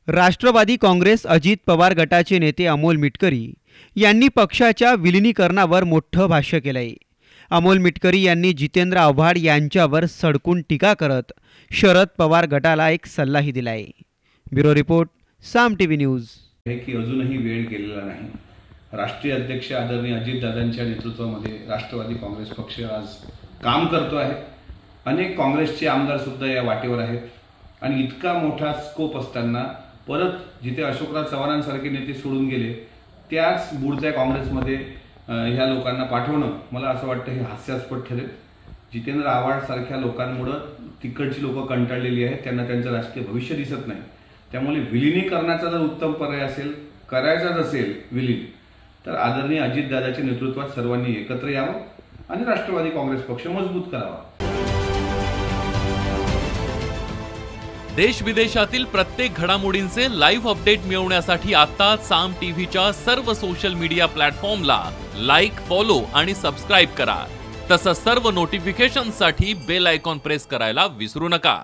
राष्ट्रवादी काँग्रेस अजित पवार गटाचे नेते अमोल मिटकरी यांनी पक्षाच्या विलीनीकरणावर मोठं भाष्य केलंय। अमोल मिटकरी यांनी जितेंद्र आव्हाड यांच्यावर सडकून टीका करत शरद पवार गटाला एक सल्लाही दिलाय। ब्युरो रिपोर्ट, साम टीव्ही न्यूज। की अजूनही वेळ गेलेला नाही। राष्ट्रीय अध्यक्ष आदरणीय अजितदादांच्या नेतृत्वामध्ये राष्ट्रवादी काँग्रेस पक्ष आज काम करतो आहे। अनेक काँग्रेसचे आमदार सुद्धा या वाटेवर आहेत आणि इतका मोठा स्कोप असताना परत जिथे अशोकराव चव्हाणांसारखे नेते सोडून गेले त्याच बुडत्या काँग्रेसमध्ये ह्या लोकांना पाठवणं मला असं वाटतं हे हास्यास्पद ठरेल। जितेंद्र आव्हाड सारख्या लोकांमुळे तिकडची लोक कंटाळलेली आहेत, त्यांना त्यांचं राजकीय भविष्य दिसत नाही। त्यामुळे विलीनीकरणाचा जर उत्तम पर्याय असेल, करायचाच असेल विलीन, तर आदरणीय अजितदादाच्या नेतृत्वात सर्वांनी एकत्र यावं आणि राष्ट्रवादी काँग्रेस पक्ष मजबूत करावा। देश विदेशातील प्रत्येक घडामोडींचे लाईव्ह अपडेट मिळवण्यासाठी आता साम टीव्हीच्या सर्व सोशल मीडिया प्लॅटफॉर्मला लाईक, फॉलो आणि सबस्क्राईब करा। तसंच सर्व नोटिफिकेशनसाठी बेल आयकॉन प्रेस करायला विसरू नका।